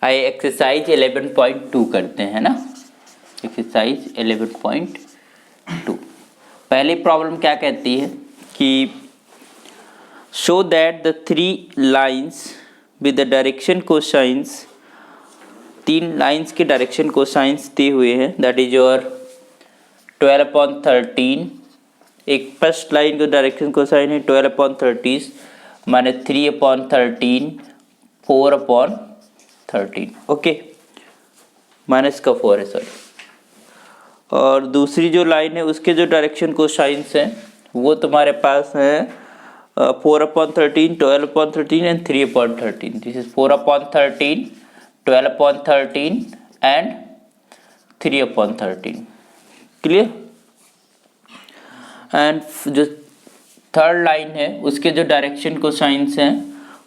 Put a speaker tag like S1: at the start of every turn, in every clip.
S1: आइए एक्सरसाइज 11.2 करते हैं ना। एक्सरसाइज 11.2 पहली प्रॉब्लम क्या कहती है कि show that the three lines with the direction cosines, तीन लाइन्स के डायरेक्शन कोसाइंस दिए हुए हैं, दैट इज योर 12/13। एक फर्स्ट लाइन का डायरेक्शन कोसाइन है 12/30 माइनस 3/13 4/13, ओके, माइनस का 4 है सॉरी। और दूसरी जो लाइन है उसके जो डायरेक्शन कोसाइंस हैं वो तुम्हारे पास है 4/13, 12/13 and 3/13। This is 4/13, 12/13 and 3/13, clear. And जो थर्ड लाइन है उसके जो डायरेक्शन कोसाइंस हैं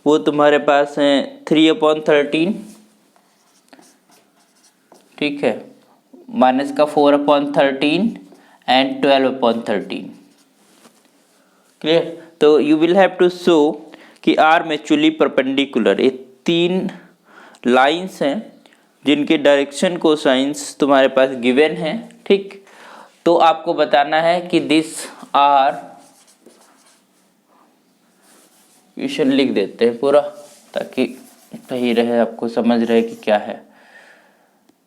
S1: वो तुम्हारे पास हैं 3/13, ठीक है, माइनस का 4/13 एंड 12/13, क्लियर। तो you will have to show कि आर म्यूचुअली परपेंडिकुलर। ये तीन लाइंस हैं जिनके डायरेक्शन कोसाइंस तुम्हारे पास गिवन है, ठीक। तो आपको बताना है कि दिस आर, क्वेश्चन लिख देते हैं पूरा ताकि सही रहे, आपको समझ रहे कि क्या है।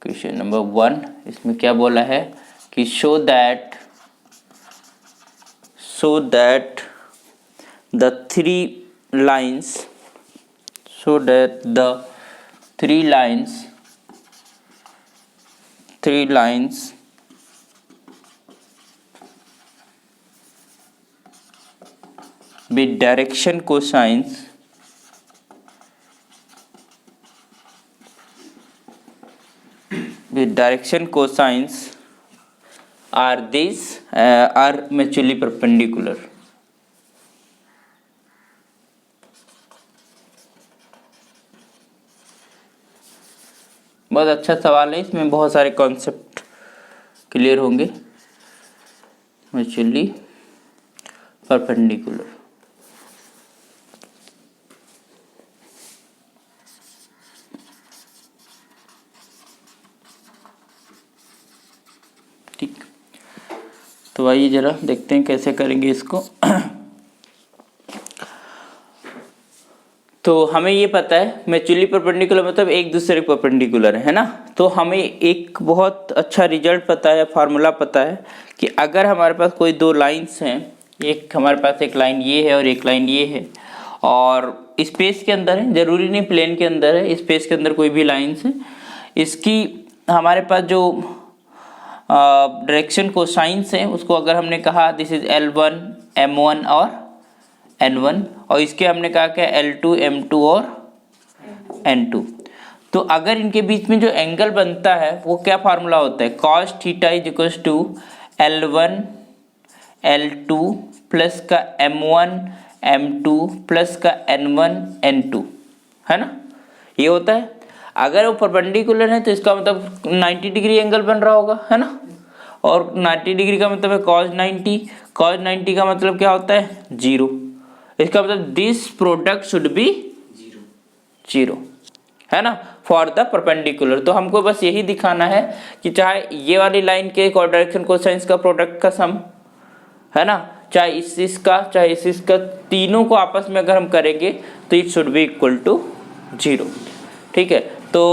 S1: क्वेश्चन नंबर 1 इसमें क्या बोला है कि show that the three lines with direction cosines are mutually perpendicular। बहुत अच्छा सवाल है, इसमें बहुत सारे कॉन्सेप्ट क्लियर होंगे। म्यूचुअली परपेंडिकुलर, ठीक। तो आइए जरा देखते हैं कैसे करेंगे इसको। तो हमें ये पता है म्यूचुअली परपेंडिकुलर मतलब एक दूसरे के परपेंडिकुलर है ना। तो हमें एक बहुत अच्छा रिजल्ट पता है, फार्मूला पता है कि अगर हमारे पास कोई दो लाइंस हैं, एक हमारे पास एक लाइन ये है और एक लाइन ये है, और स्पेस के अंदर है, जरूरी नहीं प्लेन के अंदर है, स्पेस के अंदर कोई भी लाइंस है, इसकी हमारे पास जो डायरेक्शन कोसाइंस है उसको अगर हमने कहा दिस इज L1 M1 और N1, और इसके हमने कहा क्या L2 M2 और N2। तो अगर इनके बीच में जो एंगल बनता है वो क्या फार्मूला होता है, cos theta is equals to L1 L2 plus का M1 M2 प्लस का N1 N2, है ना, ये होता है। अगर वो परपेंडिकुलर है तो इसका मतलब 90 डिग्री एंगल बन रहा होगा, है ना, और 90 डिग्री का मतलब है cos 90 का मतलब क्या होता है 0। इसका मतलब दिस प्रोडक्ट शुड बी 0, है ना, फॉर द परपेंडिकुलर। तो हमको बस यही दिखाना है कि चाहे ये वाली लाइन के डायरेक्शन कोसाइंस का प्रोडक्ट का सम, है ना, चाहे इसका चाहे इसका, तीनों को आपस में अगर हम करेंगे तो it should be equal to 0, ठीक है। तो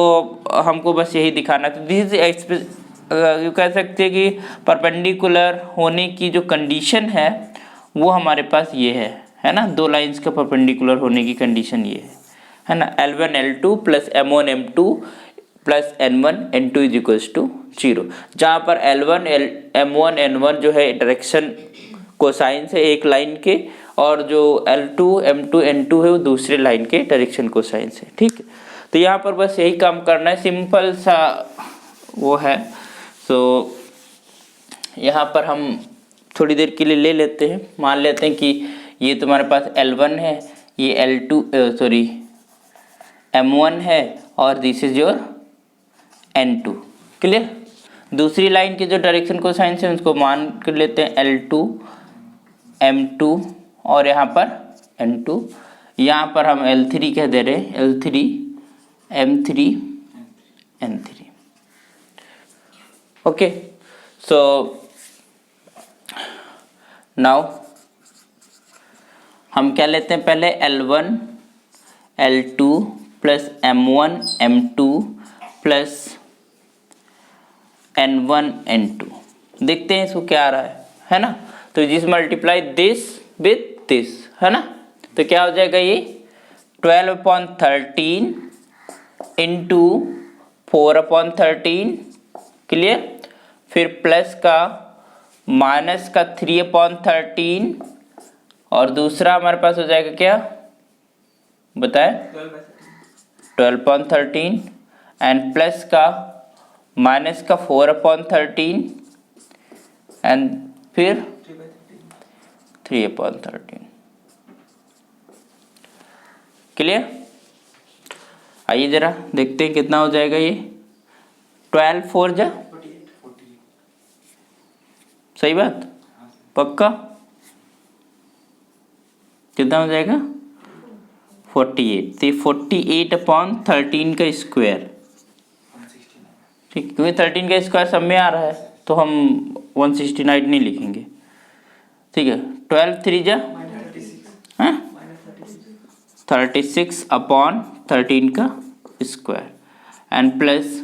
S1: हमको बस यही दिखाना है। तो दिस यू कह सकते हैं कि परपेंडिकुलर होने की जो कंडीशन है वो हमारे पास ये है ना, दो लाइंस का परपेंडिकुलर होने की कंडीशन ये है ना, L1 L2 plus M1 M2 plus N1 N2 is equals to 0, जहाँ पर L1 M1 N1 जो है डायरेक्शन कोसाइंस है एक लाइन के, और जो L2 M2 N2 है वो दूसरे लाइन के डायरेक्शन कोसाइंस है, ठीक है। तो यहाँ पर बस यही काम करना है, सिंपल सा वो है। सो यहाँ पर हम थोड़ी देर के लिए ले लेते हैं, मान लेते हैं कि ये तुम्हारे पास L1 है, ये M1 है और this is your N2, clear. दूसरी लाइन के जो डायरेक्शन कोसाइंस है उसको मान कर लेते हैं L2 M2 और यहाँ पर N2, यहाँ पर हम L3 कह दे रहे हैं, L3 M3 N3. Okay, so now हम क्या लेते हैं, पहले L1 L2 plus M1 M2 plus N1 N2, देखते हैं इसको क्या आ रहा है ना। तो this multiply this with this, है ना। तो क्या हो जाएगा ये 12/13 इंटू 4/13, क्लियर। फिर प्लस का माइनस का 3/13 और दूसरा हमारे पास हो जाएगा क्या बताए 12/13 एंड प्लस का माइनस का 4/13 एंड फिर 3/13, क्लियर। आइए जरा देखते हैं कितना हो जाएगा ये 12 4 जा, सही बात, पक्का। कितना हो जाएगा 48, तो 48/13 का स्क्वायर, ठीक, क्योंकि 13 का स्क्वायर सब में आ रहा है तो हम 169 नहीं लिखेंगे, ठीक है। 12 3 जा 36/13 का स्क्वायर एंड प्लस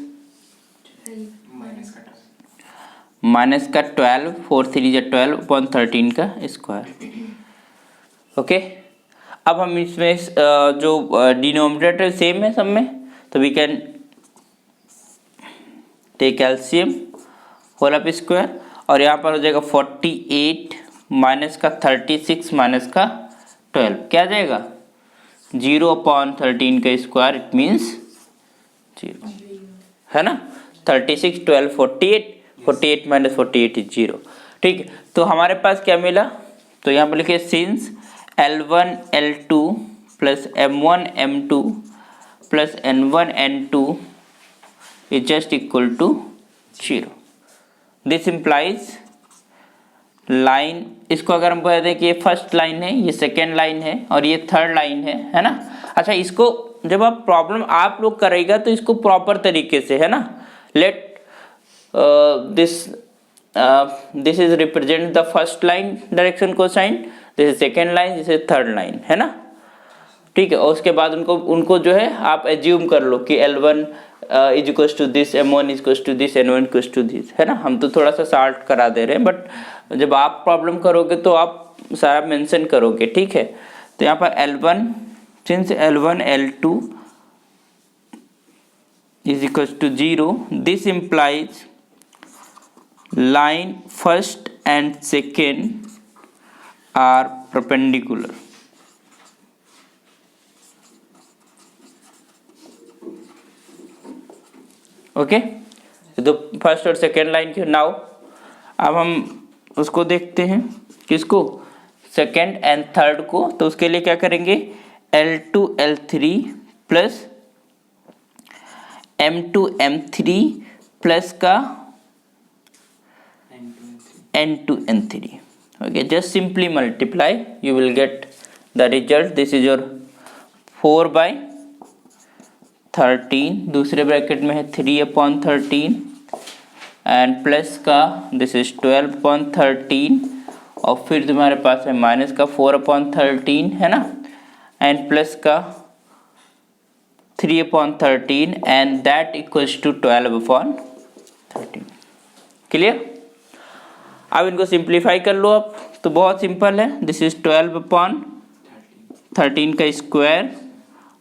S1: माइनस का 12 4 3 जा 12/13 का स्क्वायर। ओके, अब हम इसमें जो डिनोमिनेटर सेम है सब में, तो we can take LCM whole up square, और यहाँ पर हो जाएगा 48 माइनस का 36 माइनस का 12, क्या आ जाएगा 0/13 का स्क्वायर, इट मीन्स 0, है ना। 36 12 48, 48 माइनस 48 इज 0, ठीक है। तो हमारे पास क्या मिला, तो यहाँ पर लिखे since L1 L2 plus M1 M2 plus N1 N2 is just equal to 0. This implies line, इसको अगर हम कह दें कि ये फर्स्ट लाइन है, ये सेकेंड लाइन है और ये थर्ड लाइन है ना। अच्छा, इसको जब आप प्रॉब्लम आप लोग करेगा तो इसको प्रॉपर तरीके से, है ना। Let this is represent the first line direction cosine, this is second line, this is third line, है ना, ठीक है। और उसके बाद उनको जो है आप एज्यूम कर लो कि L1 is equal to this, M1 is equal to this, N1 equal to this, है ना। हम तो थोड़ा सा शार्ट करा दे रहे हैं, बट जब आप प्रॉब्लम करोगे तो आप सारा मेंशन करोगे, ठीक है। तो यहाँ पर L1 since L1 L2 is equal to 0, this implies line first and second are perpendicular. Okay, तो फर्स्ट और सेकेंड लाइन के नाउ अब हम उसको देखते हैं, किसको, सेकेंड एंड थर्ड को। तो उसके लिए क्या करेंगे, L2 L3 plus M2 M3 plus का N2 N3, okay, just simply multiply, you will get the result. This is your 4/13, दूसरे ब्रैकेट में है 3/13 एंड प्लस का दिस इज 12/13 और फिर तुम्हारे पास है माइनस का 4/13, है ना, एंड प्लस का 3/13 and that equals to 12/13, clear. अब इनको सिंप्लीफाई कर लो आप, तो बहुत सिंपल है, दिस इज 12/13 का स्क्वायर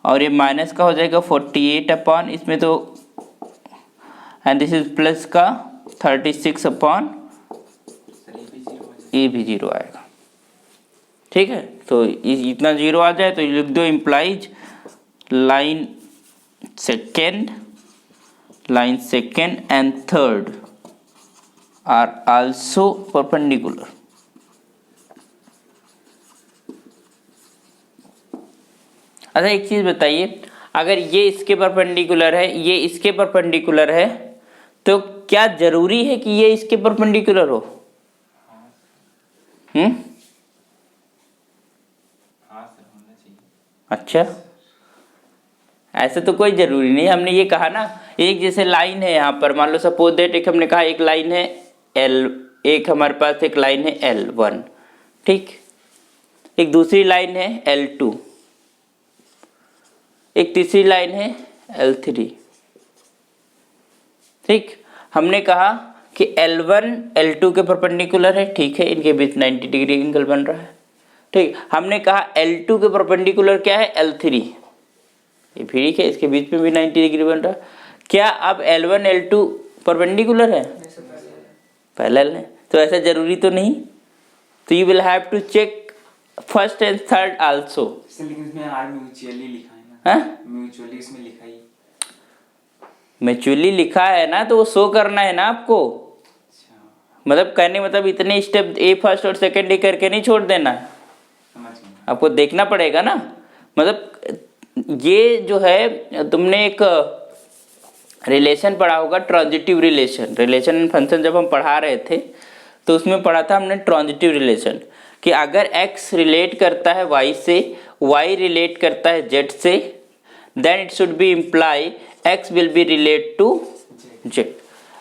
S1: और ये माइनस का हो जाएगा 48 इसमें तो, एंड दिस इज प्लस का 36 ये भी 0 आएगा, ठीक है। तो इतना 0 आ जाए तो लिख दो implies line second and third are also perpendicular. अच्छा, एक चीज बताइए, अगर ये इसके परपेंडिकुलर है, ये इसके परपेंडिकुलर है, तो क्या जरूरी है कि ये इसके परपेंडिकुलर हो? अच्छा, ऐसे तो कोई ज़रूरी नहीं, हमने ये कहा ना, एक जैसे लाइन है यहाँ पर, मान लो सपोज दैट एक हमने कहा एक लाइन है L, एक हमारे पास एक लाइन है L1, ठीक, एक दूसरी लाइन है L2, एक तीसरी लाइन है L3, ठीक। हमने कहा कि L1 L2 के परपेंडिकुलर है, ठीक है, इनके बीच 90 डिग्री एंगल बन रहा है, ठीक। हमने कहा L2 के परपेंडिकुलर क्या है, L3, ये भी ठीक है, इसके बीच में भी 90 डिग्री बन रहा है। क्या अब L1 L2 परपेंडिकुलर है, पैरेलल है, तो ऐसा जरूरी तो नहीं, तो you will have to check first and third also.
S2: लेकिन इसमें आर म्यूचुअली लिखा है ना,
S1: हाँ,
S2: म्यूचुअली इसमें लिखा ही,
S1: म्यूचुअली लिखा है ना, तो वो शो करना है ना आपको, मतलब कहने मतलब इतने स्टेप ए फर्स्ट और सेकंड ए करके नहीं छोड़ देना, आपको देखना पड़ेगा ना। मतलब ये जो है, तुमने एक रिलेशन पढ़ा होगा, transitive relation, relation and function जब हम पढ़ा रहे थे तो उसमें पढ़ा था हमने ट्रांजिटिव रिलेशन, कि अगर x रिलेट करता है y से, y रिलेट करता है z से, then it should be imply x will be relate to z।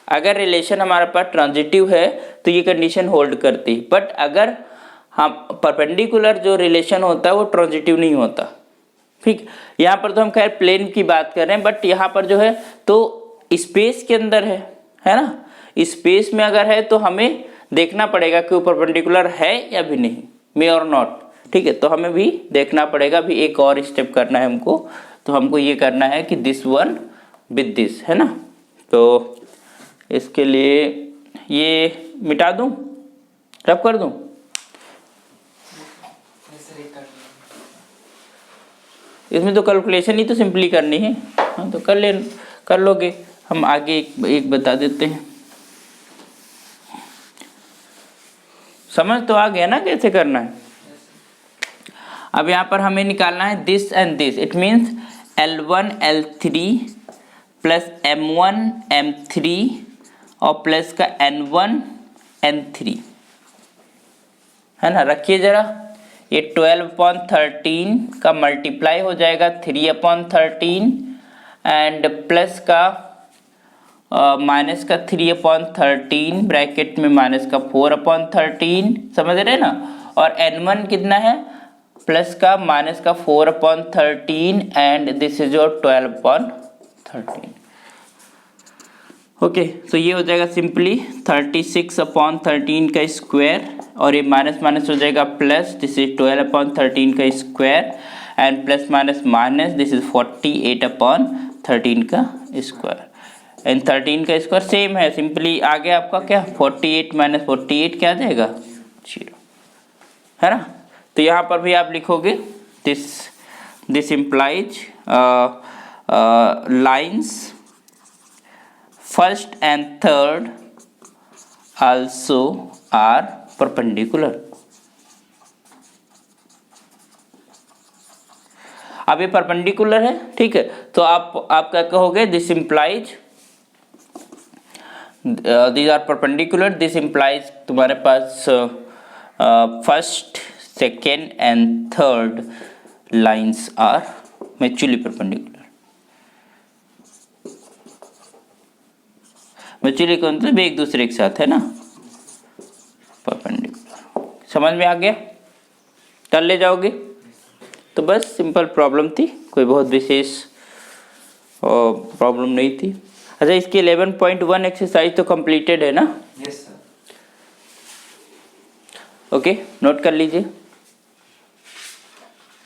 S1: अगर रिलेशन हमारे पास ट्रांजिटिव है तो ये कंडीशन होल्ड करती, बट अगर हम परपेंडिकुलर जो रिलेशन होता है वो ट्रांजिटिव नहीं होता, ठीक। यहाँ पर तो हम खैर प्लेन की बात कर रहे हैं, बट यहाँ पर जो है तो स्पेस के अंदर है ना, स्पेस में अगर है तो हमें देखना पड़ेगा कि वो परपेंडिकुलर है या भी नहीं, मे और नॉट, ठीक है। तो हमें भी देखना पड़ेगा, भी एक और स्टेप करना है हमको, तो हमको ये करना है कि दिस वन विद दिस, है ना। तो इसके लिए ये मिटा दूं, रब कर दूं, इसमें तो कैलकुलेशन ही तो सिंपली करनी है, हाँ तो कर लोगे, हम आगे एक बता देते हैं, समझ तो आ गया ना कैसे करना है। अब यहाँ पर हमें निकालना है this and this, it means L1 L3 plus M1 M3 और प्लस का N1 N3, है ना। रखिए जरा, ये 12/13 का मल्टीप्लाई हो जाएगा 3/13 एंड प्लस का माइनस का 3/13 ब्रैकेट में माइनस का 4/13, समझ रहे ना। और N1 कितना है, प्लस का माइनस का 4/13 and this is your 12/13। Okay, तो ये हो जाएगा सिंपली 36/13 का स्क्वायर, और ये माइनस माइनस हो जाएगा प्लस, दिस इज 12/13 का square and plus minus minus, this is 48/13 का स्क्वायर, एंड 13 का स्क्वायर सेम है, सिंपली आगे आपका क्या 48 माइनस 48 क्या आ जाएगा 0, है ना। तो यहाँ पर भी आप लिखोगे this implies lines first and third also are perpendicular. अब ये परपेंडिकुलर है, ठीक है, तो आप क्या कहोगे, this implies these are perpendicular, this implies तुम्हारे पास first second and third lines are mutually perpendicular. Mutually का मतलब एक दूसरे के साथ, है ना, परपेंडिकुलर। समझ में आ गया, कर ले जाओगे। तो बस सिंपल प्रॉब्लम थी, कोई बहुत विशेष प्रॉब्लम नहीं थी। अच्छा, इसकी 11.1 एक्सरसाइज तो कंप्लीटेड है ना?
S2: Yes sir.
S1: ओके, नोट कर लीजिए।